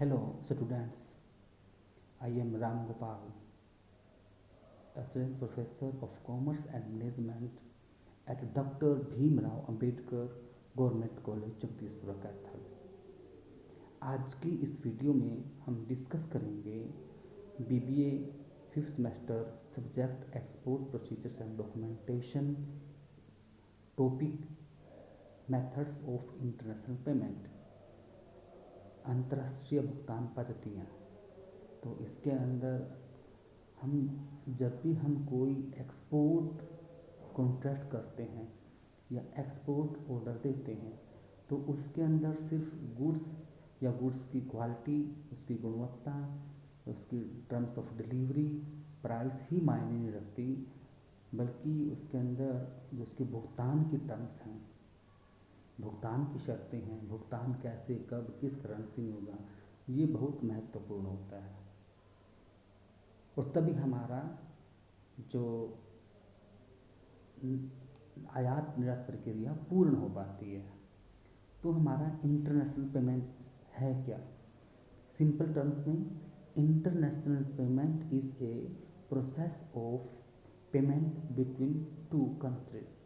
Hello, students. I am Ram Gopal, Assistant Professor of Commerce and Management at Dr. Bhimrao Ambedkar Government College, Jagdishpura Kaithal. आज की इस video में हम discuss करेंगे BBA fifth semester subject export procedures and documentation, topic methods of international payment, अंतर्राष्ट्रीय भुगतान पद्धतियाँ। तो इसके अंदर हम जब भी हम कोई एक्सपोर्ट कॉन्ट्रैक्ट करते हैं या एक्सपोर्ट ऑर्डर देते हैं तो उसके अंदर सिर्फ गुड्स या गुड्स की क्वालिटी, उसकी गुणवत्ता, उसकी टर्म्स ऑफ डिलीवरी, प्राइस ही मायने नहीं रखती, बल्कि उसके अंदर जो उसके भुगतान की टर्म्स हैं, भुगतान की शर्तें हैं, भुगतान कैसे, कब, किस करेंसी में होगा, ये बहुत महत्वपूर्ण होता है। और तभी हमारा जो आयात निर्यात प्रक्रिया पूर्ण हो पाती है। तो हमारा इंटरनेशनल पेमेंट है क्या? सिंपल टर्म्स में international payment is a process of payment between two countries.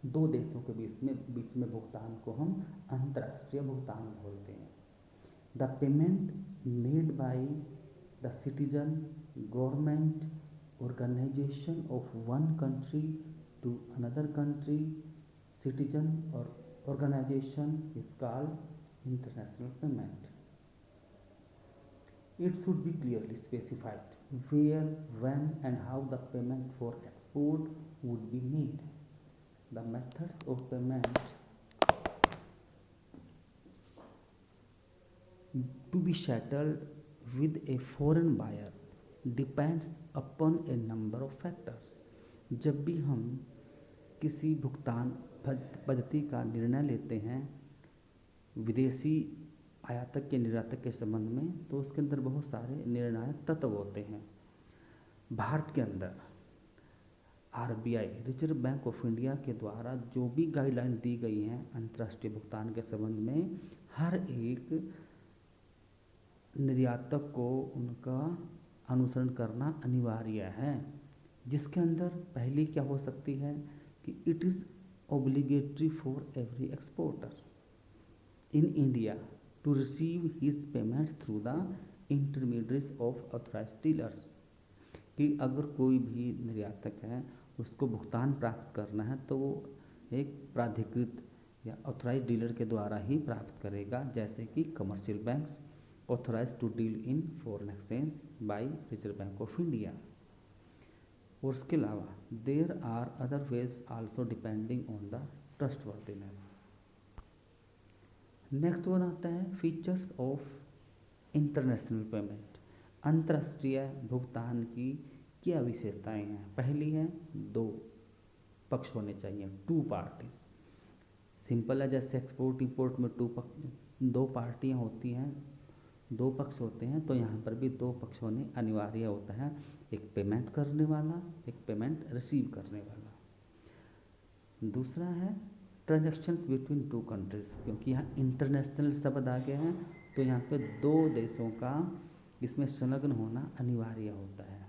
दो देशों के बीच में भुगतान को हम अंतर्राष्ट्रीय भुगतान बोलते हैं। The payment made by the citizen, government, organization of one country to another country, citizen or organization is called international payment. It should be clearly specified where, when and how the payment for export would be made. The methods of payment to be settled with a foreign buyer depends upon a number of factors. जब भी हम किसी भुगतान पद्धति का निर्णय लेते हैं विदेशी आयातक के निर्यातक के संबंध में, तो उसके अंदर बहुत सारे निर्णायक तत्व होते हैं। भारत के अंदर RBI, reserve bank of India के द्वारा जो भी गाइडलाइन दी गई हैं अंतर्राष्ट्रीय भुगतान के संबंध में, हर एक निर्यातक को उनका अनुसरण करना अनिवार्य है। जिसके अंदर पहली क्या हो सकती है कि it is obligatory for every exporter in India to receive his payments through the intermediates of authorised dealers. कि अगर कोई भी निर्यातक है उसको भुगतान प्राप्त करना है तो वो एक प्राधिकृत या ऑथराइज्ड डीलर के द्वारा ही प्राप्त करेगा, जैसे कि commercial banks authorized to deal in foreign exchange by Reserve Bank of India। और उसके अलावा there are other ways also depending on the trustworthiness। Next one आता है फीचर्स ऑफ इंटरनेशनल पेमेंट। अंतर्राष्ट्रीय भुगतान की क्या विशेषताएं हैं? पहली है दो पक्ष होने चाहिए, टू पार्टीज। सिंपल है, जैसे एक्सपोर्ट इंपोर्ट में दो पार्टियां होती हैं, दो पक्ष होते हैं, तो यहाँ पर भी दो पक्ष होने अनिवार्य होता है, एक पेमेंट करने वाला, एक पेमेंट रिसीव करने वाला। दूसरा है ट्रांजैक्शंस बिटवीन टू कंट्रीज, क्योंकि यहाँ इंटरनेशनल शब्द आ गया है तो यहाँ पे दो देशों का इसमें संलग्न होना अनिवार्य होता है।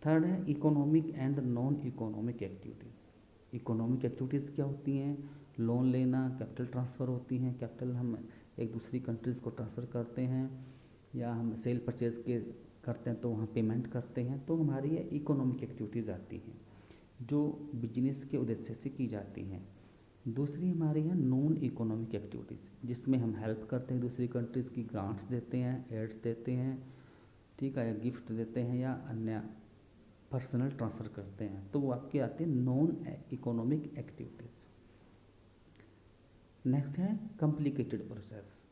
थर्ड है economic and non economic activities. Economic activities क्या होती हैं? लोन लेना, कैपिटल ट्रांसफ़र होती हैं, कैपिटल हम एक दूसरी कंट्रीज़ को ट्रांसफ़र करते हैं, या हम सेल परचेज के करते हैं तो वहाँ पेमेंट करते हैं, तो हमारी ये इकोनॉमिक एक्टिविटीज़ आती हैं जो बिजनेस के उद्देश्य से की जाती हैं। दूसरी हमारी है नॉन इकोनॉमिक एक्टिविटीज़, जिसमें हम हेल्प करते हैं दूसरी कंट्रीज़ की, ग्रांट्स देते हैं, एड्स देते हैं, ठीक है, या गिफ्ट देते हैं, या अन्य पर्सनल ट्रांसफ़र करते हैं, तो वो आपकी आती है नॉन इकोनॉमिक एक्टिविटीज़। नेक्स्ट है कॉम्प्लिकेटेड प्रोसेस।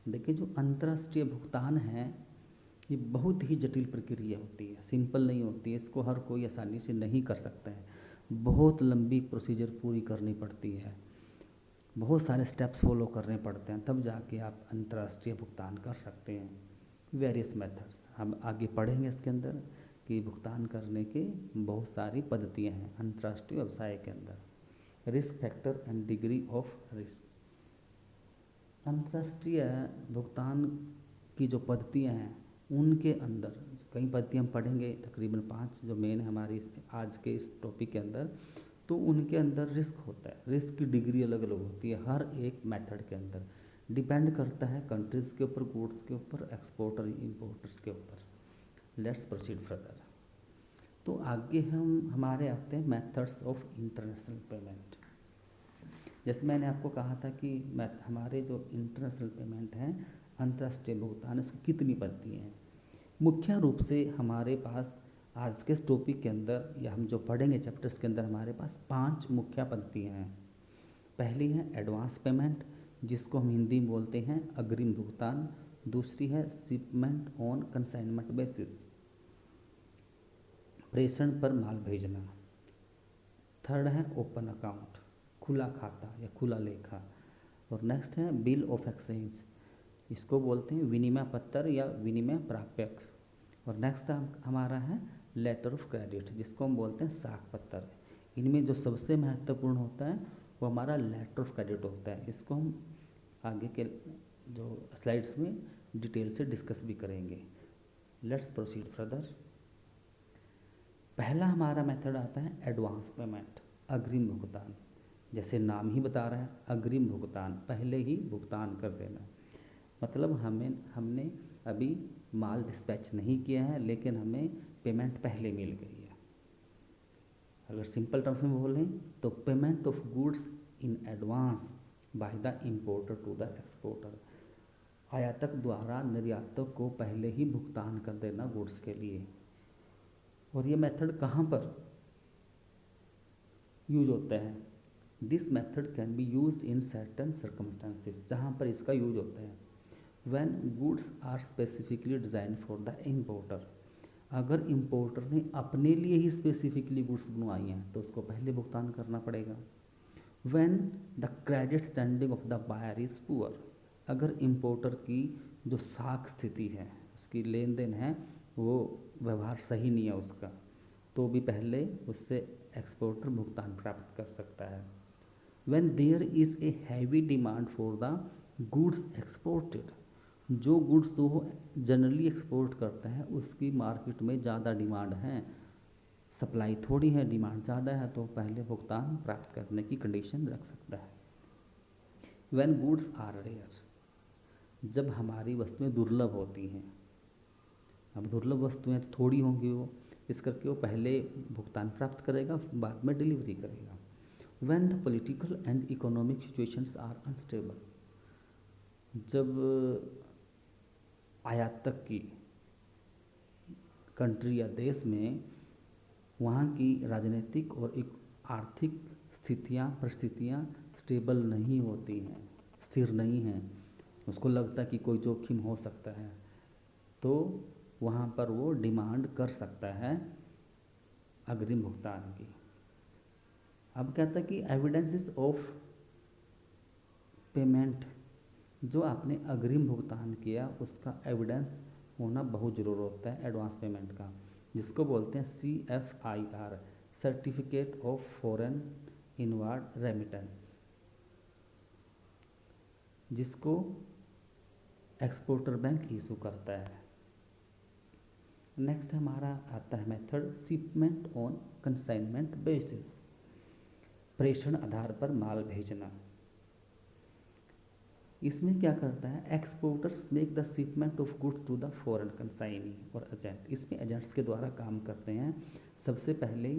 देखिए जो अंतर्राष्ट्रीय भुगतान है ये बहुत ही जटिल प्रक्रिया होती है, सिंपल नहीं होती है, इसको हर कोई आसानी से नहीं कर सकता है, बहुत लंबी प्रोसीजर पूरी करनी पड़ती है, बहुत सारे स्टेप्स फॉलो करने पड़ते हैं, तब जाके आप अंतर्राष्ट्रीय भुगतान कर सकते हैं। वेरियस मेथड्स हम आगे पढ़ेंगे इसके अंदर कि भुगतान करने के बहुत सारी पद्धतियाँ हैं अंतर्राष्ट्रीय व्यवसाय के अंदर। Risk factor and degree of risk. अंतर्राष्ट्रीय भुगतान की जो पद्धतियाँ हैं उनके अंदर कई पद्धति हम पढ़ेंगे, तकरीबन 5 जो मेन है हमारी आज के इस टॉपिक के अंदर, तो उनके अंदर रिस्क होता है। रिस्क की डिग्री अलग अलग होती है हर एक मेथड के अंदर, डिपेंड करता है कंट्रीज़ के ऊपर, गुड्स के ऊपर, एक्सपोर्टर इम्पोर्टर्स के ऊपर। Let's proceed further. तो आगे हम हमारे आते हैं मेथड्स ऑफ इंटरनेशनल पेमेंट। जैसे मैंने आपको कहा था कि हमारे जो इंटरनेशनल पेमेंट हैं, अंतर्राष्ट्रीय भुगतान, इसकी कितनी पद्धतियाँ हैं। मुख्य रूप से हमारे पास आज के इस टॉपिक के अंदर या हम जो पढ़ेंगे चैप्टर्स के अंदर हमारे पास 5 मुख्य पद्धतियाँ हैं। पहली है एडवांस पेमेंट, जिसको हम हिंदी में बोलते हैं अग्रिम भुगतान। दूसरी है शिपमेंट ऑन कंसाइनमेंट बेसिस, प्रेषण पर माल भेजना। थर्ड है ओपन अकाउंट, खुला खाता या खुला लेखा। और नेक्स्ट है बिल ऑफ एक्सचेंज, इसको बोलते हैं विनिमय पत्र या विनिमय प्राप्यक। और नेक्स्ट हमारा है लेटर ऑफ क्रेडिट, जिसको हम बोलते हैं साख पत्र। इनमें जो सबसे महत्वपूर्ण होता है वो हमारा लेटर ऑफ क्रेडिट होता है। इसको हम आगे के जो स्लाइड्स में डिटेल से डिस्कस भी करेंगे। Let's proceed further. पहला हमारा मेथड आता है एडवांस पेमेंट, अग्रिम भुगतान। जैसे नाम ही बता रहा है, अग्रिम भुगतान, पहले ही भुगतान कर देना। मतलब हमने अभी माल डिस्पैच नहीं किया है लेकिन हमें पेमेंट पहले मिल गई है। अगर सिंपल टर्म्स में बोलें तो payment of goods in advance by the importer to the exporter, आयातक द्वारा निर्यातक को पहले ही भुगतान कर देना गुड्स के लिए। और ये मेथड कहाँ पर यूज होता है? This method can be used in certain circumstances, जहाँ पर इसका यूज होता है। When goods are specifically design for the importer, अगर इम्पोर्टर ने अपने लिए ही स्पेसिफिकली गुड्स बनवाई हैं तो उसको पहले भुगतान करना पड़ेगा। When the credit standing of the buyer is poor, अगर इम्पोर्टर की जो साख स्थिति है, उसकी लेन देन है, वो व्यवहार सही नहीं है उसका, तो भी पहले उससे एक्सपोर्टर भुगतान प्राप्त कर सकता है। When there is a heavy demand for the goods exported, जो गुड्स वो जनरली एक्सपोर्ट करता है उसकी मार्केट में ज़्यादा डिमांड है, सप्लाई थोड़ी है डिमांड ज़्यादा है, तो पहले भुगतान प्राप्त करने की कंडीशन रख सकता है। व्हेन गुड्स आर रेयर, जब हमारी वस्तुएं दुर्लभ होती हैं, अब दुर्लभ वस्तुएं तो थोड़ी होंगी, वो इस करके वो पहले भुगतान प्राप्त करेगा, बाद में डिलीवरी करेगा। When the political and economic situations are unstable, जब आयातक की कंट्री या देश में वहाँ की राजनीतिक और आर्थिक परिस्थितियाँ स्टेबल नहीं होती हैं, स्थिर नहीं हैं, उसको लगता है कि कोई जोखिम हो सकता है, तो वहाँ पर वो डिमांड कर सकता है अग्रिम भुगतान की। अब कहता है कि एविडेंसेस ऑफ पेमेंट, जो आपने अग्रिम भुगतान किया उसका एविडेंस होना बहुत ज़रूर होता है एडवांस पेमेंट का, जिसको बोलते हैं CFIR, certificate of foreign inward remittance, जिसको एक्सपोर्टर बैंक इशू करता है। नेक्स्ट हमारा आता है method shipment on consignment basis, प्रेषण आधार पर माल भेजना। इसमें क्या करता है, exporters make the shipment of goods to the foreign consignee और एजेंट, इसमें एजेंट्स के द्वारा काम करते हैं। सबसे पहले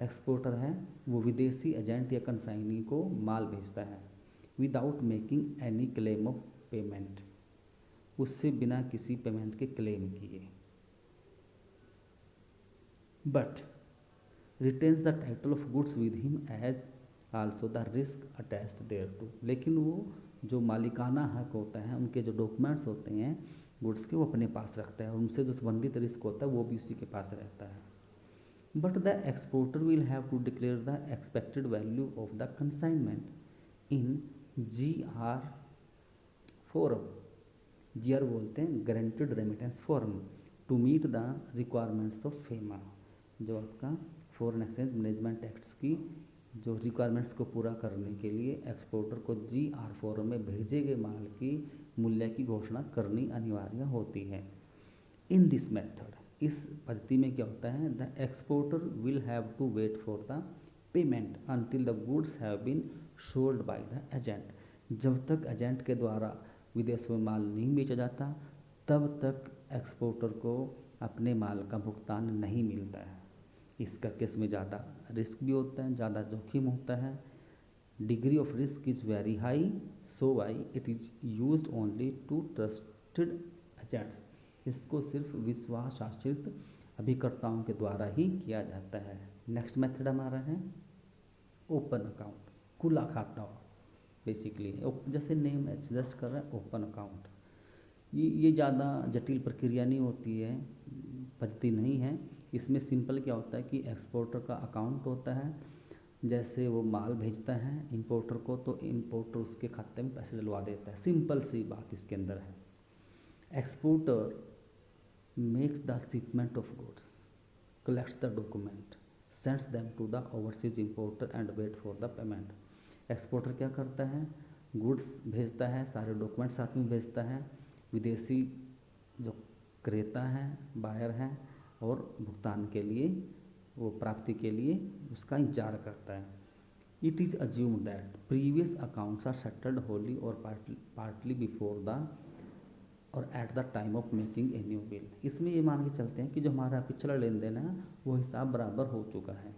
एक्सपोर्टर है वो विदेशी एजेंट या कंसाइनी को माल भेजता है without making any claim of payment, उससे बिना किसी पेमेंट के क्लेम किए, but retains the title of goods with him as also the risk attached thereto, लेकिन वो जो मालिकाना हक होता है, उनके जो डॉक्यूमेंट्स होते हैं गुड्स के, वो अपने पास रखता है और उनसे जो संबंधित रिस्क होता है वो भी उसी के पास रहता है। But the exporter will have to declare the expected value of the consignment in GR form, GR बोलते हैं guaranteed remittance form, to meet the requirements of FEMA, जो आपका फॉरेन एक्सचेंज मैनेजमेंट एक्ट्स की जो रिक्वायरमेंट्स को पूरा करने के लिए एक्सपोर्टर को GR फॉर्म में भेजे गए माल की मूल्य की घोषणा करनी अनिवार्य होती है। इन दिस मेथड, इस पद्धति में क्या होता है, the exporter will have to wait for the payment until the goods have been sold by the agent. जब तक एजेंट के द्वारा विदेशों में माल नहीं बेचा जाता तब तक एक्सपोर्टर को अपने माल का भुगतान नहीं मिलता है। इसका केस में ज़्यादा रिस्क भी होता है, ज़्यादा जोखिम होता है। Degree of risk is very high, so why it is used only to trusted agents. इसको सिर्फ विश्वास आश्रित अभिकर्ताओं के द्वारा ही किया जाता है। नेक्स्ट मेथड हमारा है ओपन अकाउंट, खुला खाता। बेसिकली जैसे नेम सजेस्ट कर रहा है ओपन अकाउंट, ये ज़्यादा जटिल प्रक्रिया नहीं होती है, पद्धति नहीं है। इसमें सिंपल क्या होता है कि एक्सपोर्टर का अकाउंट होता है, जैसे वो माल भेजता है इंपोर्टर को तो इंपोर्टर उसके खाते में पैसे डलवा देता है। सिंपल सी बात इसके अंदर है। Exporter makes the shipment of goods, collects the document, sends them to the overseas importer and wait for the payment। Exporter क्या करता है, गुड्स भेजता है, सारे डॉक्यूमेंट साथ में भेजता है, विदेशी जो क्रेता है, बायर है, और भुगतान के लिए, वो प्राप्ति के लिए उसका इंतजार करता है। It is assume that previous accounts are settled wholly or partly before the or at the time of making a new bill. इसमें ये मान के चलते हैं कि जो हमारा पिछला लेन देन है वो हिसाब बराबर हो चुका है।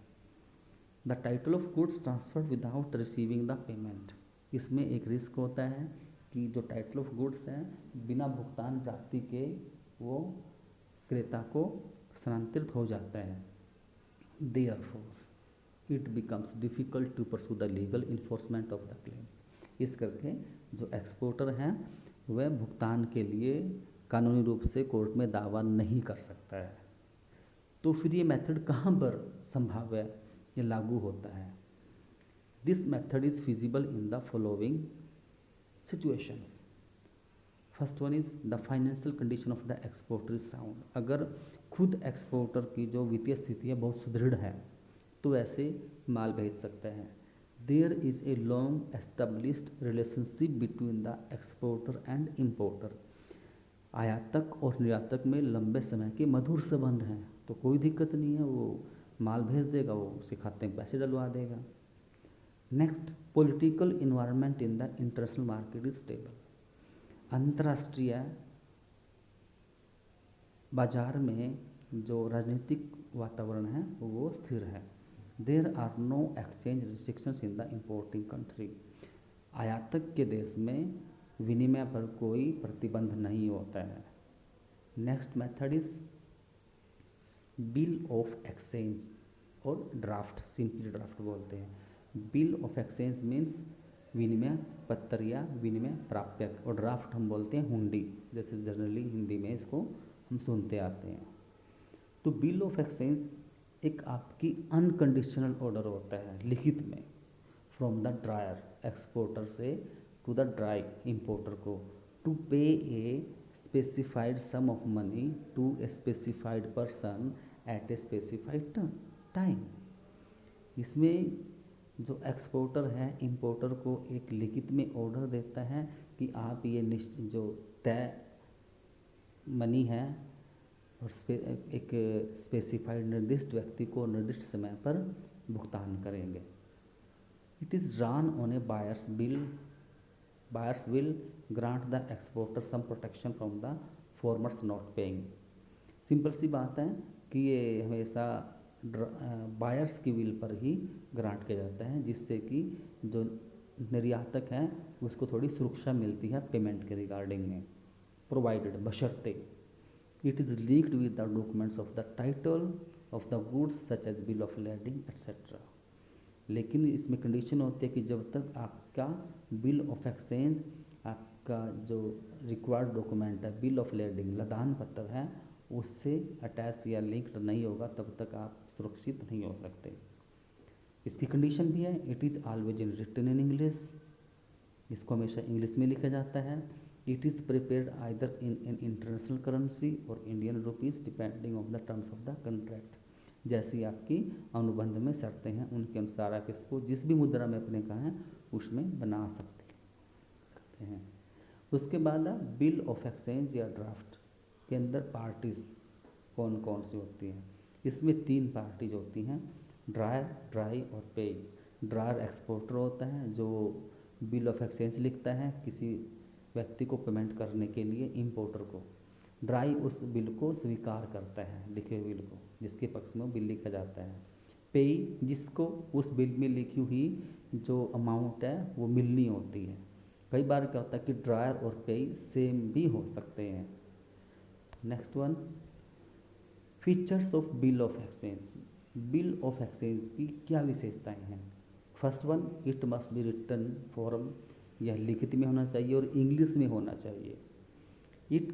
The title of goods transferred without receiving the payment. इसमें एक रिस्क होता है कि जो टाइटल ऑफ गुड्स हैं बिना भुगतान प्राप्ति के वो क्रेता को स्थानांतरित हो जाता है। Therefore it becomes difficult to pursue the legal enforcement of the claims. इस करके जो एक्सपोर्टर हैं वह भुगतान के लिए कानूनी रूप से कोर्ट में दावा नहीं कर सकता है। तो फिर ये मेथड कहाँ पर संभाव्य या लागू होता है? This method is feasible in the following situations. First one is the financial condition of the exporter is sound. अगर खुद एक्सपोर्टर की जो वित्तीय स्थिति है बहुत सुदृढ़ है तो ऐसे माल भेज सकते हैं। There is a long established relationship between the exporter and importer. आयातक और निर्यातक में लंबे समय के मधुर संबंध हैं, तो कोई दिक्कत नहीं है, वो माल भेज देगा, वो उसके खाते में पैसे डलवा देगा। Next, political environment in the international market is stable. अंतर्राष्ट्रीय बाजार में जो राजनीतिक वातावरण है वो स्थिर है। There are no exchange restrictions in the importing country. आयातक के देश में विनिमय पर कोई प्रतिबंध नहीं होता है। Next method is bill of exchange और ड्राफ्ट, सिंपली ड्राफ्ट बोलते हैं। बिल ऑफ एक्सचेंज मीन्स विनिमय पत्र या विनिमय प्राप्यक, और ड्राफ्ट हम बोलते हैं हुंडी, जैसे जनरली हिंदी में इसको हम सुनते आते हैं। तो बिल ऑफ एक्सचेंज एक आपकी अनकंडीशनल ऑर्डर होता है लिखित में, फ्रॉम द ड्रायर एक्सपोर्टर से टू द ड्राई इंपोर्टर को, to pay a specified sum of money to a specified person at a specified time. इसमें जो एक्सपोर्टर है इंपोर्टर को एक लिखित में ऑर्डर देता है कि आप ये निश्चित जो तय मनी है और एक स्पेसिफाइड निर्दिष्ट व्यक्ति को निर्दिष्ट समय पर भुगतान करेंगे। It is run on a buyers bill. Buyers will grant the exporter some protection from the formers not paying. Simple सी बात है कि ये हमेशा बायर्स की विल पर ही ग्रांट किया जाता है, जिससे कि जो निर्यातक हैं उसको थोड़ी सुरक्षा मिलती है पेमेंट के रिगार्डिंग में, प्रोवाइडेड बशर्ते it is linked with the documents of the title of the goods such as bill of lading etc. लेकिन इसमें कंडीशन होती है कि जब तक आपका बिल ऑफ एक्सचेंज, आपका जो रिक्वायर्ड डॉक्यूमेंट है बिल ऑफ लेडिंग लदान पत्र है, उससे अटैच या लिंक्ड नहीं होगा तब तक आप सुरक्षित नहीं हो सकते। इसकी कंडीशन भी है, it is always in written in English. इसको हमेशा इंग्लिश में लिखा जाता है। It is prepared either in international currency और Indian rupees depending on the terms of the contract. जैसी आपकी अनुबंध में शर्तें हैं उनके अनुसार आप इसको जिस भी मुद्रा में अपने कहा है उसमें बना सकते हैं। उसके बाद बिल ऑफ एक्सचेंज या ड्राफ्ट के अंदर पार्टीज कौन कौन सी होती हैं। इसमें 3 पार्टीज होती हैं, ड्रायर, ड्राई और पे। ड्रायर एक्सपोर्टर होता है जो बिल ऑफ एक्सचेंज लिखता है किसी व्यक्ति को पेमेंट करने के लिए इंपोर्टर को। ड्राई उस बिल को स्वीकार करता है, लिखे हुए बिल को, जिसके पक्ष में वो बिल लिखा जाता है। पे जिसको उस बिल में लिखी हुई जो अमाउंट है वो मिलनी होती है। कई बार क्या होता है कि ड्रायर और पे सेम भी हो सकते हैं। Next one, features of bill of exchange. Bill of exchange की क्या विशेषताएं हैं। First one, it must be written form, यह लिखित में होना चाहिए और इंग्लिश में होना चाहिए। इट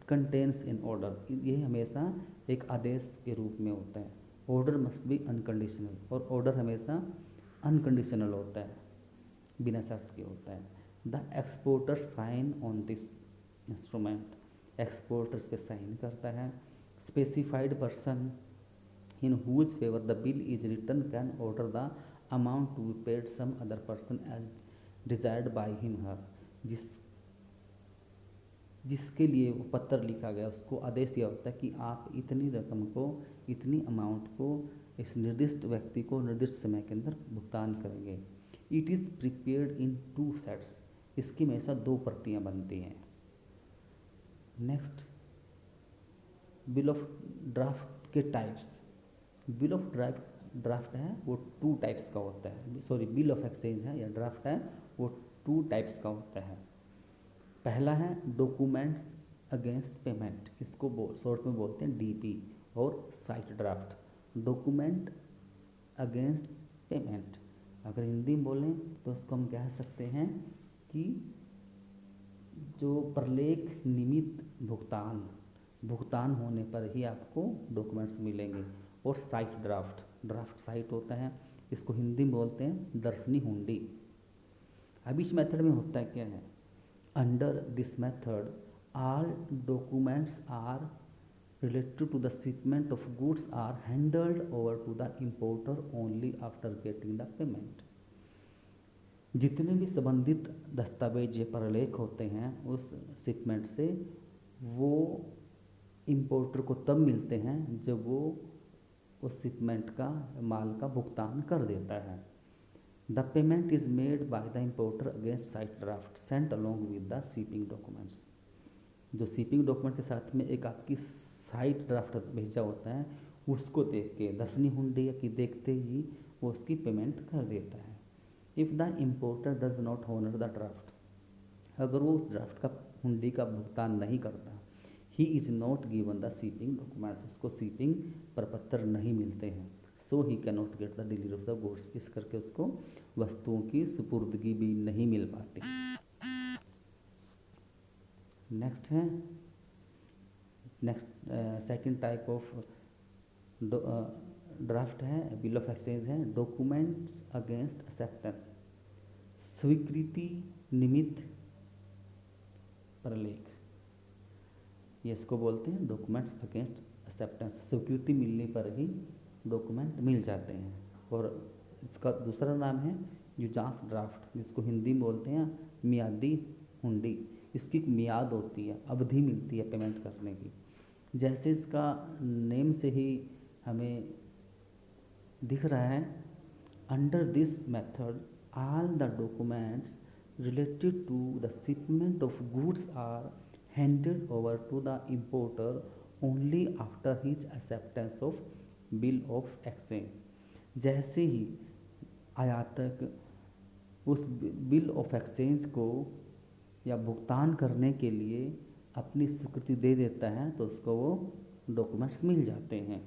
कंटेन्स इन ऑर्डर, ये हमेशा एक आदेश के रूप में होता है। ऑर्डर मस्ट बी अनकंडीशनल, और ऑर्डर हमेशा अनकंडीशनल होता है, बिना शर्त के होता है। The exporter sign on this instrument, exporter इस पे साइन करता है। Specified person in whose favour the bill is written can order the amount to be paid some other person as desired by him her, जिसके लिए वो पत्र लिखा गया उसको आदेश दिया होता है कि आप इतनी रकम को, इतनी अमाउंट को इस निर्दिष्ट व्यक्ति को निर्दिष्ट समय के अंदर भुगतान करेंगे। It is prepared in 2 sets, इसकी हमेशा 2 प्रतियाँ बनती हैं। नेक्स्ट, बिल ऑफ ड्राफ्ट के टाइप्स। बिल ऑफ ड्राफ्ट है वो 2 टाइप्स का होता है, सॉरी बिल ऑफ एक्सचेंज है या ड्राफ्ट है वो 2 टाइप्स का होता है। पहला है डॉक्यूमेंट्स अगेंस्ट पेमेंट, इसको शॉर्ट में बोलते हैं डीपी, और site draft, document against payment. अगर हिंदी में बोलें तो इसको हम कह सकते हैं कि जो प्रलेख निमित्त भुगतान होने पर ही आपको डॉक्यूमेंट्स मिलेंगे। और साइट ड्राफ्ट साइट होता है, इसको हिंदी में बोलते हैं दर्शनी हुंडी। अब इस मेथड में होता है क्या है, under this method all documents are related to the shipment of goods are handed over to the importer only after getting the payment। जितने भी संबंधित दस्तावेज या प्रलेख होते हैं उस शिपमेंट से वो इंपोर्टर को तब मिलते हैं जब वो उस शिपमेंट का माल का भुगतान कर देता है। The payment is made by the importer against sight draft sent along with the shipping documents. जो शिपिंग डॉक्यूमेंट के साथ में एक आपकी साइट ड्राफ्ट भेजा होता है उसको देख के दसनी हुंडी की देखते ही वो उसकी पेमेंट कर देता है। If the importer does not honour the draft, अगर वो उस ड्राफ्ट का हुंडी का भुगतान नहीं करता, he is not given the shipping documents, उसको शिपिंग प्रपत्र नहीं मिलते हैं। So he can not get the delivery of the goods, इस करके उसको वस्तुओं की सुपुर्दगी भी नहीं मिल पाती। नेक्स्ट है सेकंड टाइप ऑफ ड्राफ्ट है बिल ऑफ एक्सचेंज है डॉक्यूमेंट्स अगेंस्ट एक्सेप्टेंस, स्वीकृति निमित्त प्रलेख, ये इसको बोलते हैं डॉक्यूमेंट्स अगेंस्ट एक्सेप्टेंस। स्वीकृति मिलने पर ही डॉक्यूमेंट मिल जाते हैं। और इसका दूसरा नाम है युजांस ड्राफ्ट, जिसको हिंदी में बोलते हैं मियादी हुंडी। इसकी एक मियाद होती है, अवधि मिलती है पेमेंट करने की। जैसे इसका नेम से ही हमें दिख रहा है, under this method all the documents related to the shipment of goods are handed over to the importer only after his acceptance of bill of exchange. जैसे ही आयातक उस बिल ऑफ एक्सचेंज को या भुगतान करने के लिए अपनी स्वीकृति दे देता है तो उसको वो डॉक्यूमेंट्स मिल जाते हैं।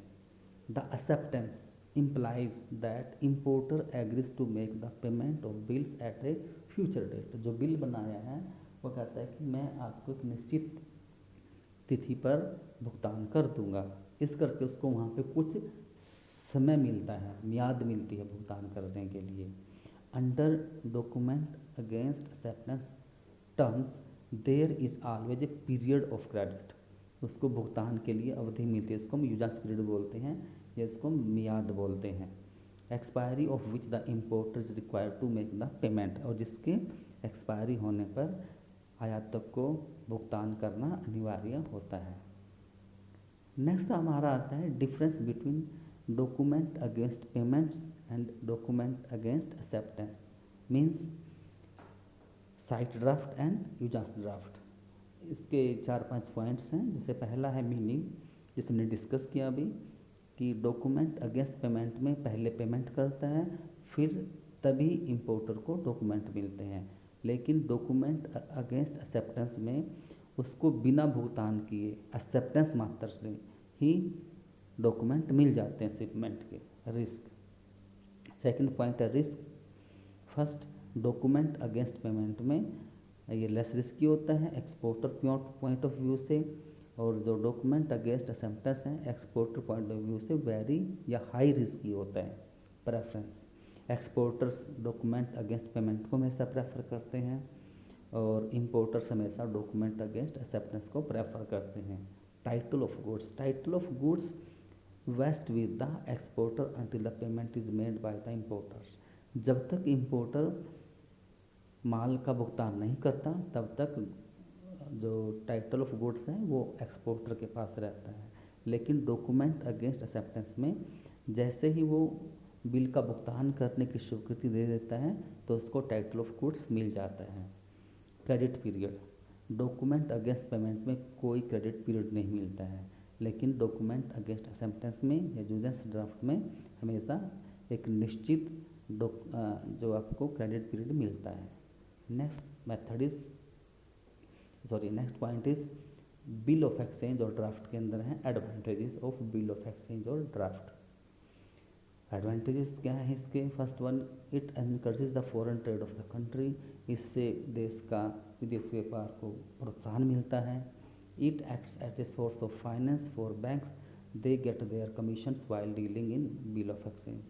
The acceptance implies that importer agrees to make the payment of bills at a future date। जो बिल बनाया है वो कहता है कि मैं आपको एक निश्चित तिथि पर भुगतान कर दूंगा, इस करके उसको वहाँ पे कुछ समय मिलता है, मियाद मिलती है भुगतान करने के लिए। Under document against acceptance terms there is always a period of credit, उसको भुगतान के लिए अवधि मिलती है, इसको हम यूजांस पीरियड बोलते हैं या इसको मियाद बोलते हैं। Expiry of which the importer is required to make the payment, और जिसके एक्सपायरी होने पर आयातक को भुगतान करना अनिवार्य होता है। नेक्स्ट हमारा आता है difference between document against payments and document against acceptance means sight draft and usance draft. इसके 4-5 पॉइंट्स हैं। जैसे पहला है मीनिंग, जिसे हमने डिस्कस किया अभी, कि डॉक्यूमेंट अगेंस्ट पेमेंट में पहले पेमेंट करता है, फिर तभी इंपोर्टर को डॉक्यूमेंट मिलते हैं। लेकिन डॉक्यूमेंट अगेंस्ट एक्सेप्टेंस में उसको बिना भुगतान किए एक्सेप्टेंस मात्र से ही डॉक्यूमेंट मिल जाते हैं शिपमेंट के। रिस्क, सेकंड पॉइंट है risk. First, document against payment में ये लेस रिस्की होता है एक्सपोर्टर पॉइंट ऑफ व्यू से, और जो डॉक्यूमेंट अगेंस्ट एक्सेप्टेंस है एक्सपोर्टर पॉइंट ऑफ व्यू से वेरी या हाई रिस्की होता है। Preference, exporters document against payment को हमेशा प्रेफर करते हैं और इंपोर्टर्स हमेशा डॉक्यूमेंट अगेंस्ट एक्सेप्टेंस को प्रेफर करते हैं। Title of goods, title of goods vest with the exporter until the payment is made by the importers. जब तक इंपोर्टर माल का भुगतान नहीं करता तब तक जो टाइटल ऑफ गुड्स है वो एक्सपोर्टर के पास रहता है। लेकिन डॉक्यूमेंट अगेंस्ट एक्सेप्टेंस में जैसे ही वो बिल का भुगतान करने की स्वीकृति दे देता है तो उसको टाइटल ऑफ गुड्स मिल जाता है। Credit period, document against payment में कोई क्रेडिट पीरियड नहीं मिलता है, लेकिन डॉक्यूमेंट अगेंस्ट एक्सेप्टेंस में या यूजेंस ड्राफ्ट में हमेशा एक निश्चित जो आपको क्रेडिट पीरियड मिलता है। Next point is bill of exchange और ड्राफ्ट के अंदर है advantages of bill of exchange और ड्राफ्ट। एडवांटेजेस क्या है इसके? First one, it encourages the foreign trade of the country. इससे देश का विदेश व्यापार को प्रोत्साहन मिलता है। It acts as a source of finance for banks, they get their commissions while dealing in bill of exchange.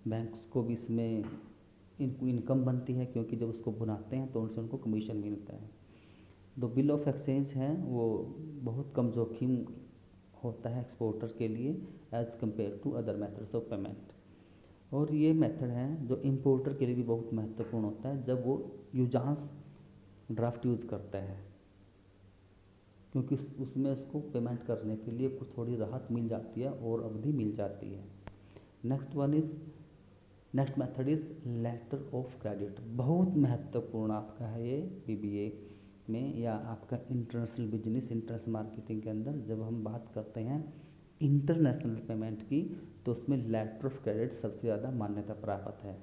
Banks को भी इसमें इनको इनकम बनती है क्योंकि जब उसको बनाते हैं तो उनसे उनको कमीशन मिलता है। जो बिल ऑफ एक्सचेंज है वो बहुत कम जोखिम होता है एक्सपोर्टर के लिए as compare to other methods of payment. और ये मेथड है जो इंपोर्टर के लिए भी बहुत महत्वपूर्ण होता है जब वो यूजांस ड्राफ्ट यूज़ करता है, क्योंकि उसमें उसको पेमेंट करने के लिए कुछ थोड़ी राहत मिल जाती है और अवधि मिल जाती है। Next method is letter of credit. बहुत महत्वपूर्ण आपका है ये बीबीए में या आपका इंटरनेशनल बिजनेस इंटरनेशनल मार्केटिंग के अंदर जब हम बात करते हैं इंटरनेशनल पेमेंट की तो उसमें लेटर ऑफ क्रेडिट सबसे ज़्यादा मान्यता प्राप्त है।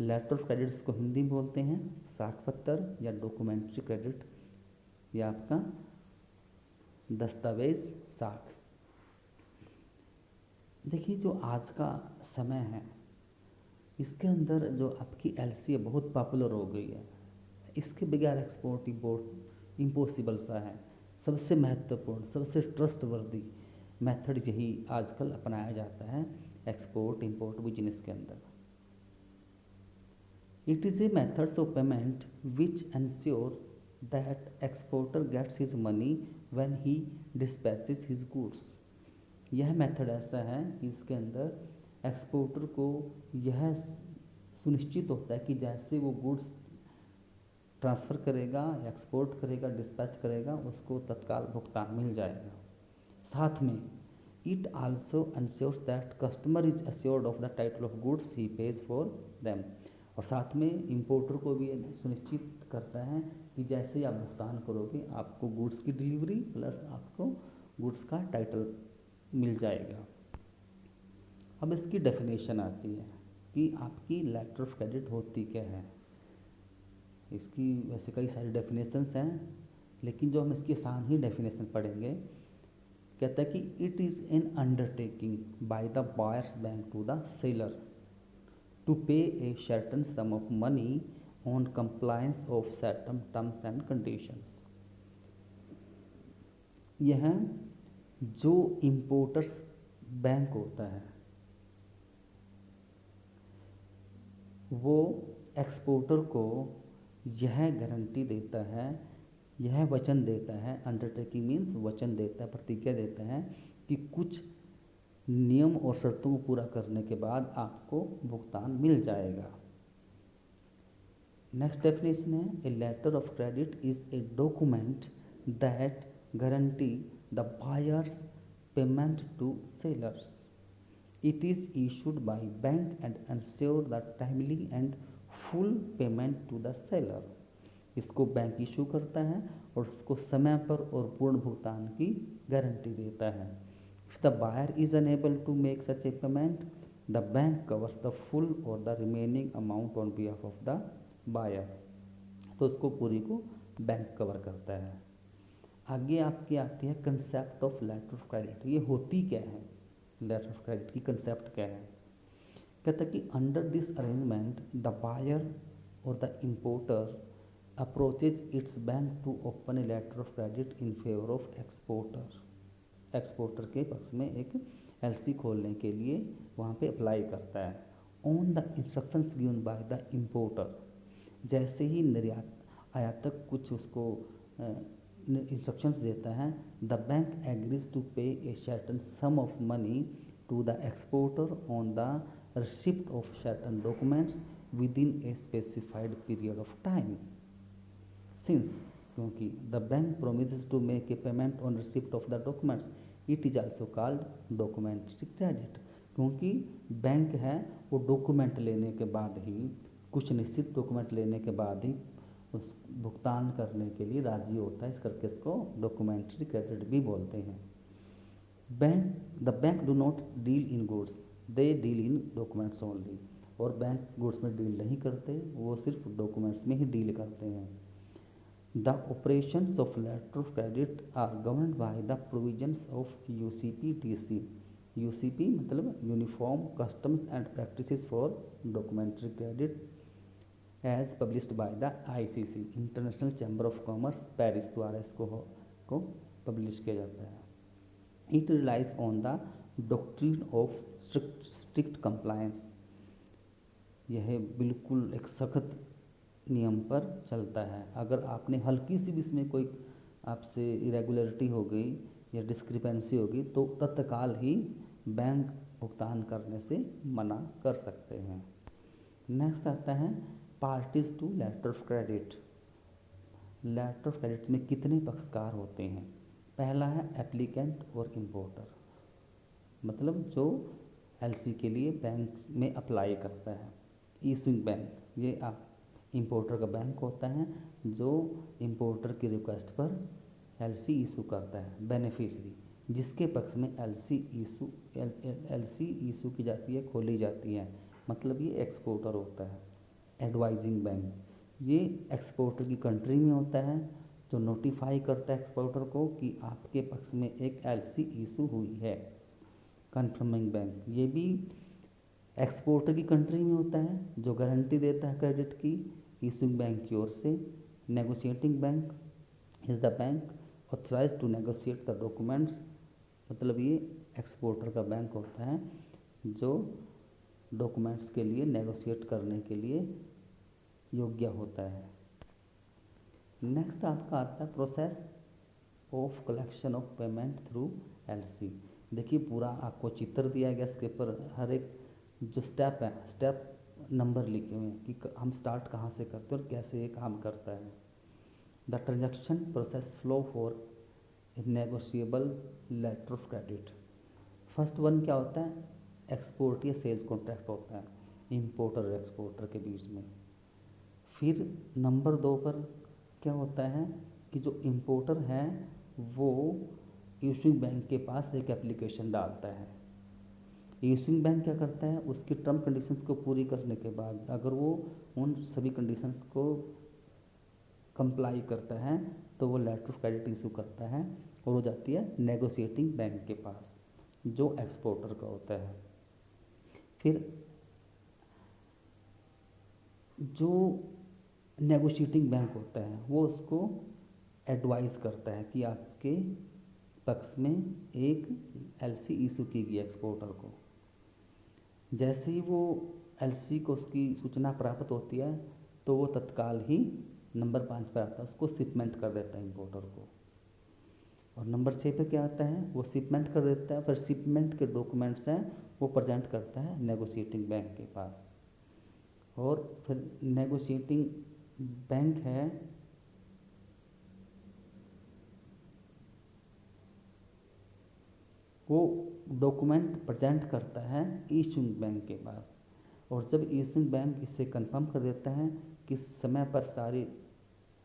लेटर ऑफ क्रेडिट्स को हिंदी में बोलते हैं साख पत्र या डॉक्यूमेंट्री क्रेडिट या आपका दस्तावेज साख। देखिए जो आज का समय है इसके अंदर जो आपकी एलसी है बहुत पॉपुलर हो गई है। इसके बगैर एक्सपोर्ट इंपोर्ट इम्पॉसिबल सा है। सबसे महत्वपूर्ण सबसे ट्रस्टवर्दी मेथड यही आजकल अपनाया जाता है एक्सपोर्ट इंपोर्ट बिजनेस के अंदर। It is a methods of payment which ensure that exporter gets his money when he dispatches his goods. यह मेथड ऐसा है कि इसके अंदर एक्सपोर्टर को यह सुनिश्चित होता है कि जैसे वो गुड्स ट्रांसफ़र करेगा, एक्सपोर्ट करेगा, डिस्पैच करेगा, उसको तत्काल भुगतान मिल जाएगा। साथ में it also ensures that customer is assured of the title of goods he page for them. और साथ में इंपोर्टर को भी सुनिश्चित करता है कि जैसे ही आप भुगतान करोगे आपको गुड्स की डिलीवरी प्लस आपको गुड्स का टाइटल मिल जाएगा। अब इसकी डेफिनेशन आती है कि आपकी लेटर ऑफ क्रेडिट होती क्या है। इसकी वैसे कई सारी डेफिनेशंस हैं लेकिन जो हम इसकी आसान ही डेफिनेशन पढ़ेंगे। कहता है कि it is an undertaking by the buyers bank to the seller to pay a certain sum of money on compliance of certain terms and conditions. यह जो इंपोर्टर्स बैंक होता है वो एक्सपोर्टर को यह गारंटी देता है, यह वचन देता है, अंडरटेकिंग मीन्स वचन देता है, प्रतिज्ञा देता है कि कुछ नियम और शर्तों को पूरा करने के बाद आपको भुगतान मिल जाएगा। नेक्स्ट डेफिनेशन है, a letter of credit is a document that guarantee the buyers payment to sellers. It is issued by bank and ensure the timely and full payment to the seller. इसको bank issue करता है और उसको समय पर और पूर्ण भुगतान की गारंटी देता है. If the buyer is unable to make such a payment, the bank covers the full or the remaining amount on behalf of the buyer. तो उसको पूरी को बैंक कवर करता है. आगे आपकी आती है concept of letter of credit. ये होती क्या है? लेटर ऑफ क्रेडिट की कंसेप्ट क्या है? कहता है कि under this arrangement the buyer और the importer approaches its bank to open a letter of credit in favour of exporter. Exporter के पक्ष में एक एलसी खोलने के लिए वहाँ पे अप्लाई करता है. On the instructions given by the importer. जैसे ही निर्यात आयातक कुछ उसको इंस्ट्रक्शंस देता है, the bank agrees to pay a certain sum of money to the exporter on the receipt of certain documents within a specified period of time. Since क्योंकि the bank promises to make a payment on receipt of the documents, it is also called documentary credit. क्योंकि bank है वो document लेने के बाद ही, कुछ निश्चित document लेने के बाद ही उस भुगतान करने के लिए राजी होता है. इस करके इसको डॉक्यूमेंट्री क्रेडिट भी बोलते हैं. The bank do not deal in goods, they deal in documents only. और बैंक गुड्स में डील नहीं करते, वो सिर्फ डॉक्यूमेंट्स में ही डील करते हैं. The operations of letter of credit are governed by the provisions of UCPTC. UCP मतलब uniform customs and practices for documentary credit as published by the ICC, international chamber of commerce Paris द्वारा इसको publish किया जाता है. It relies on the doctrine of strict compliance. यह बिल्कुल एक सख्त नियम पर चलता है. अगर आपने हल्की सी भी इसमें कोई आपसे इरेगुलरिटी हो गई या डिस्क्रिपेंसी होगी तो तत्काल ही बैंक भुगतान करने से मना कर सकते हैं. नेक्स्ट आता है parties to letter of credit. Letter of credit में कितने पक्षकार होते हैं? पहला है एप्लीकेंट और इम्पोर्टर, मतलब जो एलसी के लिए बैंक में अप्लाई करता है. इशूइंग बैंक, ये आप इम्पोर्टर का बैंक होता है जो इम्पोर्टर की रिक्वेस्ट पर एलसी इशू करता है. बेनिफिशरी, जिसके पक्ष में एलसी इशू की जाती है, खोली जाती है, मतलब ये एक्सपोर्टर होता है. एडवाइजिंग बैंक, ये एक्सपोर्टर की कंट्री में होता है जो नोटिफाई करता है एक्सपोर्टर को कि आपके पक्ष में एक एलसी इशू हुई है. कन्फर्मिंग बैंक, ये भी एक्सपोर्टर की कंट्री में होता है जो गारंटी देता है क्रेडिट की इशूइंग बैंक की ओर से. Negotiating bank is the bank authorised to negotiate the documents, मतलब ये एक्सपोर्टर का बैंक होता है जो डॉक्यूमेंट्स के लिए नेगोशिएट करने के लिए योग्य होता है. नेक्स्ट आपका आता है process of collection of payment through LC. देखिए पूरा आपको चित्र दिया गया, इसके ऊपर हर एक जो स्टेप है, स्टेप नंबर लिखे हुए हैं कि हम स्टार्ट कहाँ से करते हैं और कैसे ये काम करता है. The transaction process flow for a negotiable letter of credit. First one क्या होता है? एक्सपोर्ट या सेल्स कॉन्ट्रैक्ट होता है इंपोर्टर और एक्सपोर्टर के बीच में. फिर नंबर 2 पर क्या होता है कि जो इंपोर्टर है वो इशूइंग बैंक के पास एक एप्लीकेशन डालता है. इशूइंग बैंक क्या करता है, उसकी टर्म कंडीशंस को पूरी करने के बाद अगर वो उन सभी कंडीशंस को कंप्लाई करता है तो वो लेटर ऑफ क्रेडिट इशू करता है और हो जाती है नेगोशिएटिंग बैंक के पास जो एक्सपोर्टर का होता है. फिर जो नेगोशिएटिंग बैंक होता है वो उसको एडवाइस करता है कि आपके पक्ष में एक एलसी इशू की गई एक्सपोर्टर को. जैसे ही वो एलसी को उसकी सूचना प्राप्त होती है तो वो तत्काल ही नंबर 5 पर आता है, उसको शिपमेंट कर देता है इंपोर्टर को. और नंबर 6 पे क्या आता है, वो शिपमेंट कर देता है, फिर शिपमेंट के डॉक्यूमेंट्स हैं वो प्रेजेंट करता है नेगोशिएटिंग बैंक के पास. और फिर नेगोशिएटिंग बैंक है वो डॉक्यूमेंट प्रेजेंट करता है इशूइंग बैंक के पास, और जब इशूइंग बैंक इससे कंफर्म कर देता है कि समय पर सारे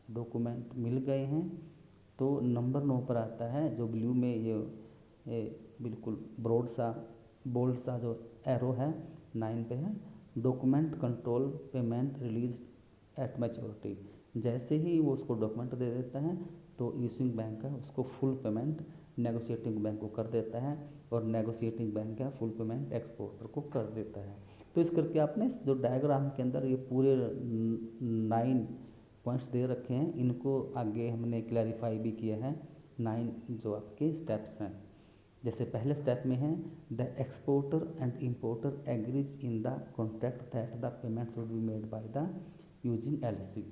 डॉक्यूमेंट मिल गए हैं, तो नंबर 9 पर आता है जो ब्लू में ये बिल्कुल ब्रॉड सा बोल्ड सा जो एरो है 9 पे है, document control payment release at maturity. जैसे ही वो उसको डॉक्यूमेंट दे देता है तो इशूइंग बैंक है उसको फुल पेमेंट नेगोशिएटिंग बैंक को कर देता है, और नेगोशिएटिंग बैंक है फुल पेमेंट एक्सपोर्टर को कर देता है। तो इस करके आपने जो डायग्राम के अंदर ये पूरे 9 पॉइंट्स दे रखे हैं, इनको आगे हमने क्लैरिफाई भी किया है 9 जो आपके स्टेप्स हैं। जैसे पहले स्टेप में है the exporter and importer agrees in the contract that the payment should be made by the using LC.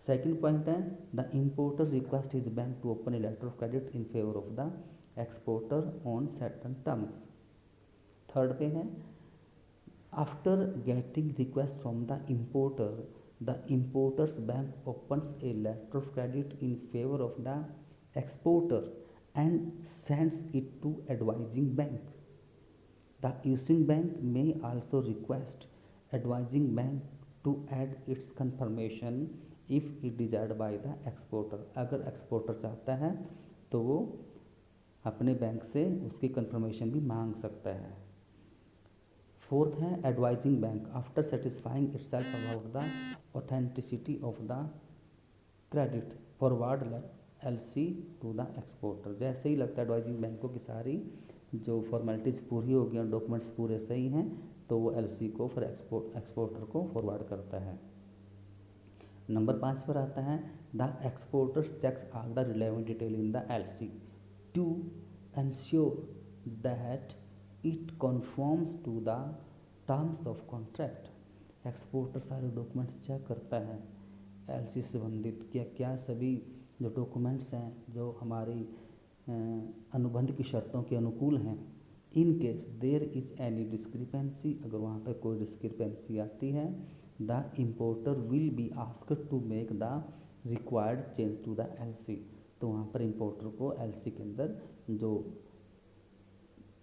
Second point है the importer request his bank to open a letter of credit in favour of the exporter on certain terms. Third pay है after getting request from the importer the importer's bank opens a letter of credit in favor of the exporter and sends it to advising bank. The issuing bank may also request advising bank to add its confirmation if it desired by the exporter। अगर exporter चाहता है तो वो अपने bank से उसकी confirmation भी मांग सकता है। फोर्थ है advising bank after satisfying itself about the authenticity of the credit forward LC to the exporter. जैसे ही लगता है एडवाइजिंग बैंक को कि सारी जो फॉर्मेलिटीज़ पूरी हो गई और डॉक्यूमेंट्स पूरे सही हैं, तो वो एलसी को फिर एक्सपोर्टर को फॉरवर्ड करता है। नंबर 5 पर आता है the exporter checks all the relevant detail in the LC to ensure that it conforms to the terms of contract. Exporter सारे डॉक्यूमेंट्स चेक करता है एलसी से संबंधित क्या सभी जो डॉक्यूमेंट्स हैं जो हमारी अनुबंध की शर्तों के अनुकूल हैं। In case there is any discrepancy, अगर वहाँ पर कोई डिस्क्रिपेंसी आती है the importer will be asked to make the required change to the LC. तो वहाँ पर इम्पोर्टर को एलसी के अंदर जो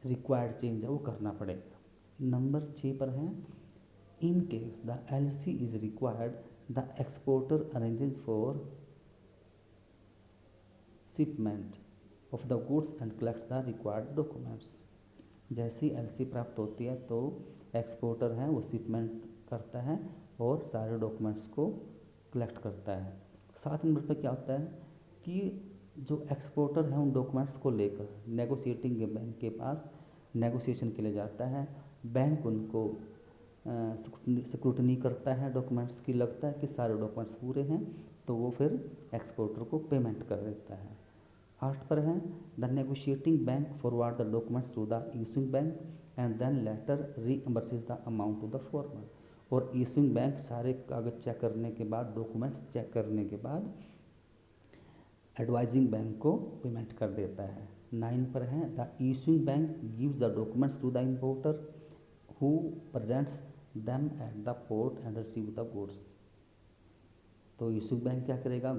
रिक्वायर्ड चेंज है वो करना पड़ेगा। नंबर 6 पर है in case the LC is required the exporter अरेंजेज for shipment of the goods and collect the required documents. जैसे ही एलसी प्राप्त होती है तो एक्सपोर्टर है वो शिपमेंट करता है और सारे डॉक्यूमेंट्स को कलेक्ट करता है। 7 नंबर पर क्या होता है कि जो एक्सपोर्टर है उन डॉक्यूमेंट्स को लेकर नेगोशिएटिंग बैंक के पास नेगोशिएशन के लिए जाता है। बैंक उनको स्क्रूटनी करता है डॉक्यूमेंट्स की, लगता है कि सारे डॉक्यूमेंट्स पूरे हैं तो वो फिर एक्सपोर्टर को पेमेंट कर देता है। 8 पर है the negotiating bank forward the documents to the issuing bank and then letter reimburses the amount to the former. और इशूइंग बैंक सारे कागज चेक करने के बाद डॉक्यूमेंट्स चेक करने के बाद एडवाइजिंग बैंक को पेमेंट कर देता है। 9 पर है the issuing bank gives the documents to the importer who presents them at the port and receive the goods. तो इशूइंग बैंक क्या करेगा,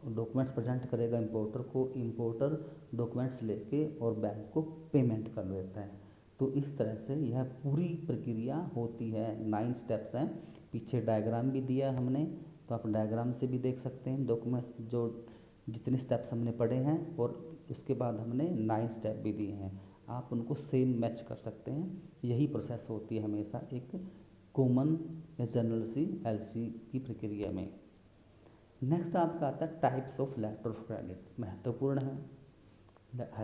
डॉक्यूमेंट्स प्रेजेंट करेगा इम्पोर्टर को, इम्पोर्टर डॉक्यूमेंट्स लेके और बैंक को पेमेंट कर देता है। तो इस तरह से यह पूरी प्रक्रिया होती है। 9 स्टेप्स हैं, पीछे डायग्राम भी दिया हमने, तो आप डायग्राम से भी देख सकते हैं डॉक्यूमेंट जो जितने स्टेप्स हमने पढ़े हैं, और उसके बाद हमने 9 स्टेप भी दिए हैं, आप उनको सेम मैच कर सकते हैं। यही प्रोसेस होती है हमेशा एक कॉमन या जनरल सी एलसी की प्रक्रिया में। नेक्स्ट आपका आता है types of letter of credit. महत्वपूर्ण है,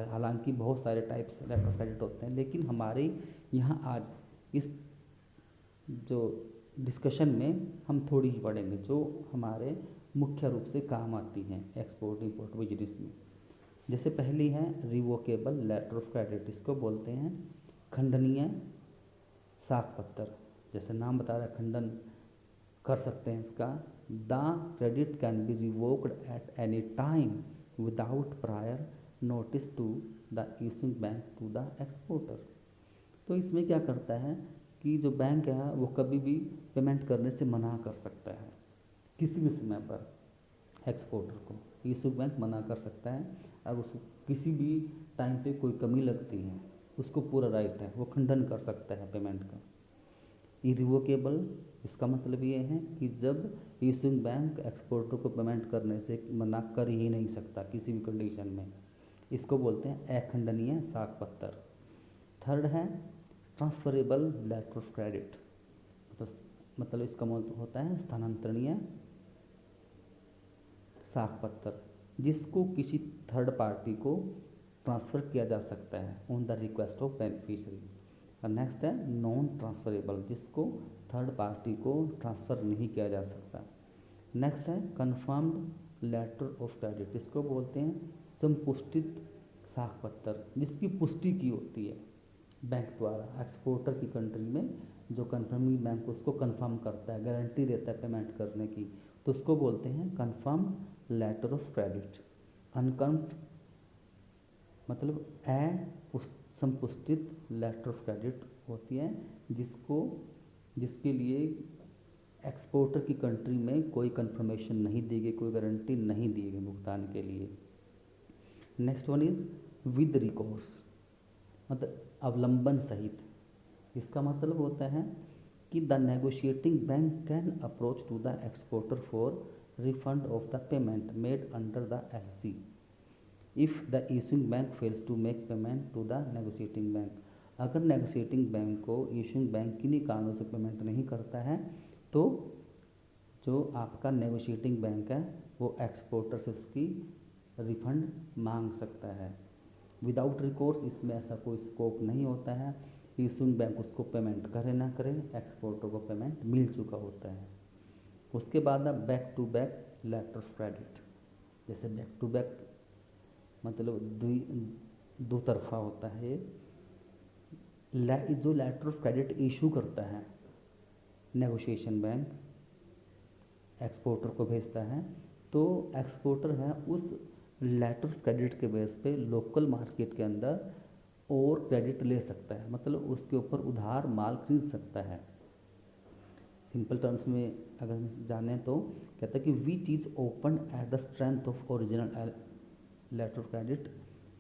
हालांकि बहुत सारे टाइप्स लेटर ऑफ क्रेडिट होते हैं, लेकिन हमारे यहाँ आज इस जो डिस्कशन में हम थोड़ी ही पढ़ेंगे जो हमारे मुख्य रूप से काम आती हैं एक्सपोर्ट इंपोर्ट बिजनेस में। जैसे पहली है रिवोकेबल लेटर ऑफ क्रेडिट, इसको बोलते हैं खंडनीय साख पत्र। जैसे नाम बता रहा है खंडन कर सकते हैं इसका। The credit can be revoked at any time without prior notice to the issuing bank to the exporter. तो इसमें क्या करता है कि जो बैंक है वो कभी भी पेमेंट करने से मना कर सकता है। किसी भी समय पर एक्सपोर्टर को इशू बैंक मना कर सकता है। अब उसको किसी भी टाइम पे कोई कमी लगती है, उसको पूरा राइट है, वो खंडन कर सकता है पेमेंट का। इरिवोकेबल, इसका मतलब ये है कि जब इशूइंग बैंक एक्सपोर्टर को पेमेंट करने से मना कर ही नहीं सकता किसी भी कंडीशन में, इसको बोलते हैं अखंडनीय साख पत्र। थर्ड है ट्रांसफरेबल लेटर ऑफ क्रेडिट, मतलब इसका मतलब होता है स्थानांतरणीय साख पत्र, जिसको किसी थर्ड पार्टी को ट्रांसफ़र किया जा सकता है on the request of beneficiary. और नेक्स्ट है नॉन ट्रांसफरेबल, जिसको थर्ड पार्टी को ट्रांसफ़र नहीं किया जा सकता। नेक्स्ट है कन्फर्म्ड लेटर ऑफ क्रेडिट, इसको बोलते हैं संपुष्टित साख पत्र, जिसकी पुष्टि की होती है बैंक द्वारा। एक्सपोर्टर की कंट्री में जो कन्फर्मिंग बैंक उसको कन्फर्म करता है, गारंटी देता है पेमेंट करने की, तो उसको बोलते हैं कन्फर्म लेटर ऑफ क्रेडिट। अनकन्फ मतलब संपुष्टित लेटर ऑफ क्रेडिट होती है जिसके लिए एक्सपोर्टर की कंट्री में कोई कंफर्मेशन नहीं दी गई, कोई गारंटी नहीं दी गई भुगतान के लिए। Next one is with recourse, मतलब अवलंबन सहित। इसका मतलब होता है कि the negotiating bank can approach to the exporter for refund of the payment made under the LC if the issuing bank fails to make payment to the negotiating bank. अगर negotiating bank को issuing bank किन्हीं कारणों से payment नहीं करता है तो जो आपका नेगोशिएटिंग बैंक है वो एक्सपोर्टर से उसकी रिफंड मांग सकता है। विदाउट रिकोर्स इसमें ऐसा कोई स्कोप नहीं होता है, इशूइंग बैंक उसको पेमेंट करे ना करे, एक्सपोर्टर को पेमेंट मिल चुका होता है। उसके बाद back to back letter of credit, जैसे बैक टू बैक मतलब दो तरफा होता है। जो लेटर ऑफ क्रेडिट इशू करता है नेगोशिएशन बैंक एक्सपोर्टर को भेजता है, तो एक्सपोर्टर है उस लेटर ऑफ क्रेडिट के बेस पे लोकल मार्केट के अंदर और क्रेडिट ले सकता है, मतलब उसके ऊपर उधार माल खरीद सकता है। सिंपल टर्म्स में अगर हम जानें तो कहता है कि which is open at the strength of original letter of credit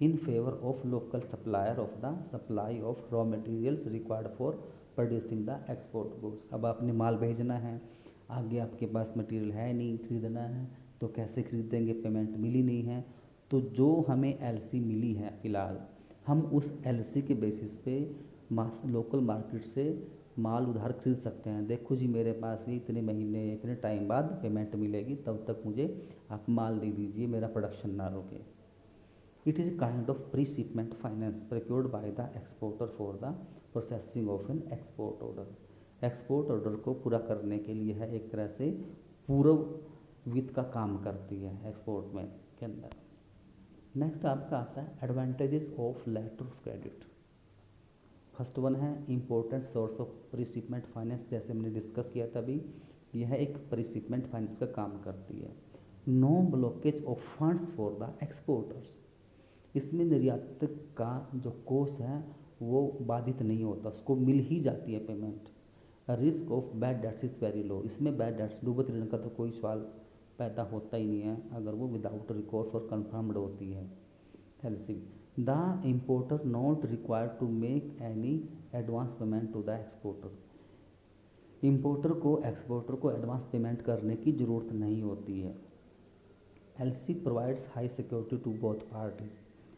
in favour of local supplier of the supply of raw materials required for producing the export goods. अब आपने माल भेजना है, आगे आपके पास मटेरियल है नहीं, खरीदना है, तो कैसे खरीदेंगे, पेमेंट मिली नहीं है, तो जो हमें LC मिली है फ़िलहाल, हम उस LC के बेसिस पे लोकल मार्केट से माल उधार खरीद सकते हैं। देखो जी मेरे पास ये इतने महीने इतने टाइम बाद पेमेंट मिलेगी, तब तक मुझे आप माल दे दीजिए, मेरा प्रोडक्शन ना रोके। It is kind of pre shipment finance procured by the exporter for the processing of an export order. Export order को पूरा करने के लिए है एक तरह से पूर्व वित्त का काम करती है एक्सपोर्ट में के अंदर। नेक्स्ट आपका आता है advantages of letter of credit. First one है important source of pre shipment finance, जैसे हमने डिस्कस किया था अभी, यह एक प्री शिपमेंट फाइनेंस का काम करती है। No blockage of funds for the exporters, इसमें निर्यातक का जो कोष है वो बाधित नहीं होता, उसको मिल ही जाती है payment. Risk of bad debts is very low, इसमें बैड डेट्स डूबत ऋण का तो कोई सवाल पैदा होता ही नहीं है अगर वो विदाउट रिकोर्स और कन्फर्म्ड होती है LC। The importer not required to make any advance payment to the exporter, importer को एक्सपोर्टर को एडवांस पेमेंट करने की ज़रूरत नहीं होती है। LC provides high security to both parties,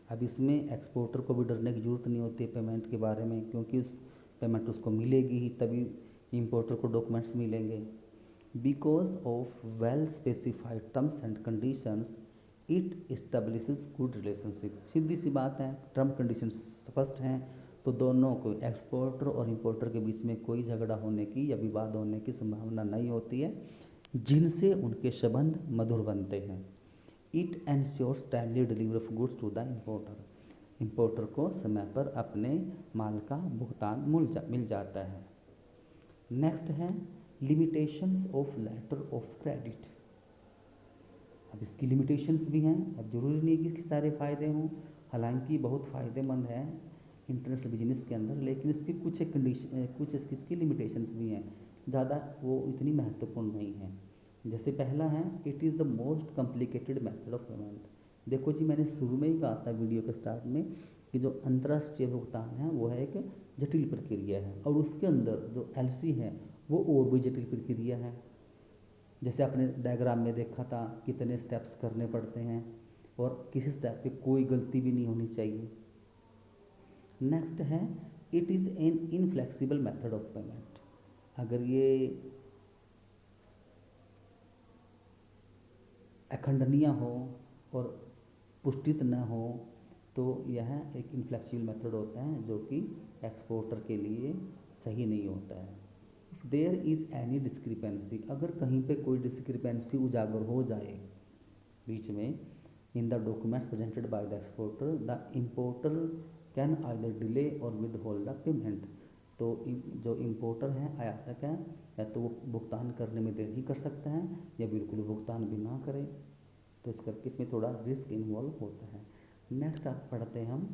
अब इसमें एक्सपोर्टर को भी डरने की ज़रूरत नहीं होती है पेमेंट के बारे में, क्योंकि उस पेमेंट उसको मिलेगी ही, तभी इम्पोर्टर को डॉक्यूमेंट्स मिलेंगे। Because of well specified terms and conditions it establishes good relationship, सीधी सी बात है, टर्म कंडीशंस स्पष्ट हैं तो दोनों को एक्सपोर्टर और इम्पोर्टर के बीच में कोई झगड़ा होने की या विवाद होने की संभावना नहीं होती है, जिनसे उनके संबंध मधुर बनते हैं। It ensures timely delivery of goods to the importer, importer को समय पर अपने माल का भुगतान मिल जाता है। नेक्स्ट है limitations of letter of credit. अब इसकी लिमिटेशंस भी हैं, अब जरूरी नहीं कि इसके सारे फ़ायदे हों, हालांकि बहुत फ़ायदेमंद है इंटरनेशनल बिजनेस के अंदर, लेकिन इसकी कुछ इसकी लिमिटेशंस भी हैं, ज़्यादा वो इतनी महत्वपूर्ण नहीं है। जैसे पहला है, it is the most complicated method of payment. देखो जी, मैंने शुरू में ही कहा था वीडियो के स्टार्ट में कि जो अंतर्राष्ट्रीय भुगतान है वो है एक जटिल प्रक्रिया है, और उसके अंदर जो एलसी है वो और भी जटिल प्रक्रिया है। जैसे आपने डायग्राम में देखा था कितने स्टेप्स करने पड़ते हैं, और किसी स्टेप पे कोई गलती भी नहीं होनी चाहिए। नेक्स्ट है, it is N inflexible method of payment. अगर ये अखंडनीय हो और पुष्टित न हो तो यह एक इनफ्लेक्सिबल मेथड होता है, जो कि एक्सपोर्टर के लिए सही नहीं होता है। If there is any discrepancy, अगर कहीं पे कोई डिस्क्रिपेंसी उजागर हो जाए बीच में, in the documents presented by the exporter, the importer can either delay और विद होल्ड द पेमेंट। तो जो इम्पोर्टर है, आयातक है, या तो वो भुगतान करने में देरी कर सकता है या बिल्कुल भुगतान भी ना करे, तो इस करके इसमें थोड़ा रिस्क इन्वॉल्व होता है। नेक्स्ट आप पढ़ते हैं हम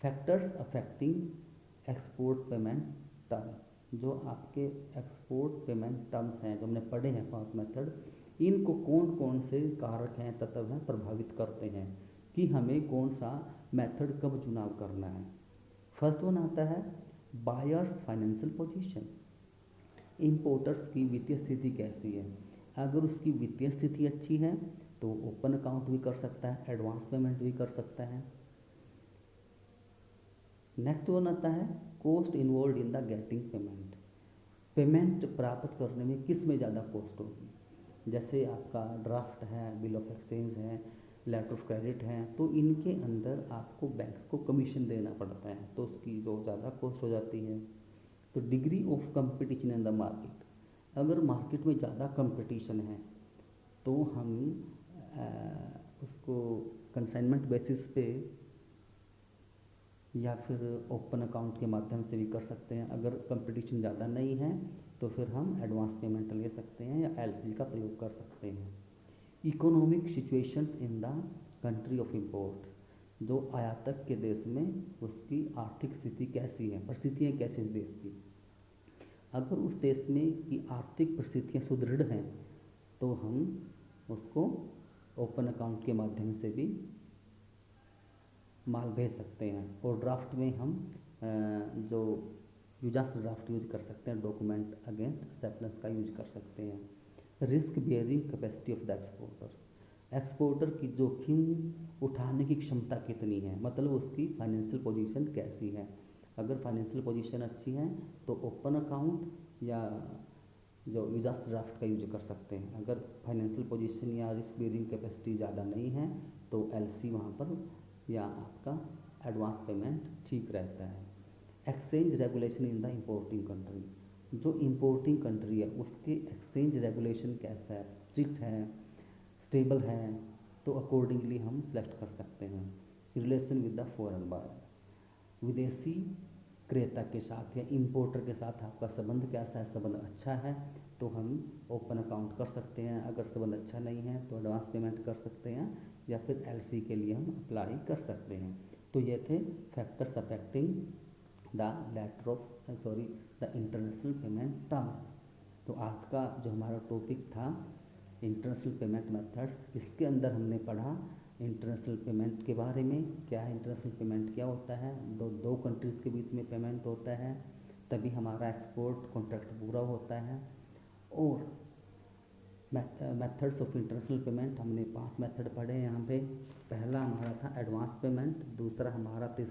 factors affecting export payment terms. जो आपके एक्सपोर्ट पेमेंट टर्म्स हैं जो हमने पढ़े हैं 5 मेथड, इनको कौन कौन से कारक हैं, तत्व हैं, प्रभावित करते हैं कि हमें कौन सा मेथड कब चुनाव करना है। फर्स्ट वन आता है बायर्स फाइनेंशियल पोजीशन। इम्पोर्टर्स की वित्तीय स्थिति कैसी है? अगर उसकी वित्तीय स्थिति अच्छी है तो ओपन अकाउंट भी कर सकता है, एडवांस पेमेंट भी कर सकता है। नेक्स्ट वन आता है cost involve in the getting payment. Payment प्राप्त करने में किस में ज़्यादा कॉस्ट होगी? जैसे आपका ड्राफ्ट है, बिल ऑफ एक्सचेंज है, लेटर ऑफ क्रेडिट है, तो इनके अंदर आपको बैंक्स को कमीशन देना पड़ता है, तो उसकी जो ज़्यादा कॉस्ट हो जाती है। तो degree of competition in the market, अगर मार्केट में ज़्यादा कंपटीशन है तो हम उसको कंसाइनमेंट बेसिस पे या फिर ओपन अकाउंट के माध्यम से भी कर सकते हैं। अगर कंपटीशन ज़्यादा नहीं है तो फिर हम एडवांस पेमेंट ले सकते हैं या एलसी का प्रयोग कर सकते हैं। Economic situations in the country of import, जो आयातक के देश में उसकी आर्थिक स्थिति कैसी है, परिस्थितियाँ कैसी हैं देश की। अगर उस देश में की आर्थिक परिस्थितियाँ सुदृढ़ हैं तो हम उसको ओपन अकाउंट के माध्यम से भी माल भेज सकते हैं। और ड्राफ्ट में हम जो यूजर्स ड्राफ्ट यूज कर सकते हैं, डॉक्यूमेंट अगेंस्ट एक्सेप्टेंस का यूज कर सकते हैं। Risk bearing capacity of the exporter, exporter की जोखिम उठाने की क्षमता कितनी है, मतलब उसकी फाइनेंशियल पोजीशन कैसी है। अगर फाइनेंशियल पोजीशन अच्छी है तो ओपन अकाउंट या जो यूजर्स ड्राफ्ट का यूज कर सकते हैं। अगर फाइनेंशियल पोजीशन या रिस्क बियरिंग कैपेसिटी ज़्यादा नहीं है तो एलसी वहाँ पर या आपका एडवांस पेमेंट ठीक रहता है। Exchange regulation in the importing country, जो इम्पोर्टिंग कंट्री है उसके एक्सचेंज रेगुलेशन कैसा है, स्ट्रिक्ट है, स्टेबल है, तो अकॉर्डिंगली हम सेलेक्ट कर सकते हैं। Relation with the foreign buyer, विदेशी क्रेता के साथ या इम्पोर्टर के साथ आपका संबंध कैसा है, संबंध अच्छा है तो हम ओपन अकाउंट कर सकते हैं। अगर संबंध अच्छा नहीं है तो एडवांस पेमेंट कर सकते हैं या फिर एलसी के लिए हम अप्लाई कर सकते हैं। तो ये थे factors affecting the international payment terms. तो आज का जो हमारा टॉपिक था इंटरनेशनल पेमेंट मेथड्स, इसके अंदर हमने पढ़ा इंटरनेशनल पेमेंट के बारे में, क्या है इंटरनेशनल पेमेंट, क्या होता है, दो कंट्रीज़ के बीच में पेमेंट होता है तभी हमारा एक्सपोर्ट कॉन्ट्रैक्ट पूरा होता है। और मेथड्स ऑफ इंटरनेशनल पेमेंट हमने 5 मेथड पढ़े हैं यहाँ पे। पहला हमारा था एडवांस पेमेंट, दूसरा हमारा था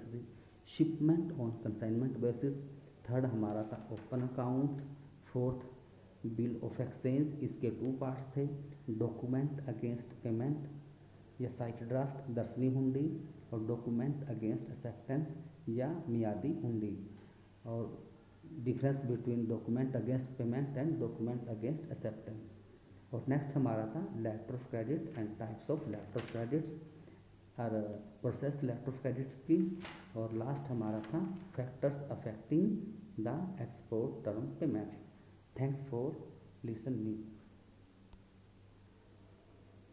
shipment on consignment basis, third हमारा था open account, fourth bill of exchange, इसके 2 पार्ट्स थे, डॉक्यूमेंट अगेंस्ट पेमेंट या साइट ड्राफ्ट दर्शनी हुंडी, और डॉक्यूमेंट अगेंस्ट एक्सेप्टेंस या मियादी हुंडी, और difference between document against payment and document against acceptance. और नेक्स्ट हमारा था letter of credit and types of letter of credits और प्रोसेस लेटर ऑफ क्रेडिट्स की, और लास्ट हमारा था factors affecting the export term payments. Thanks for listen me.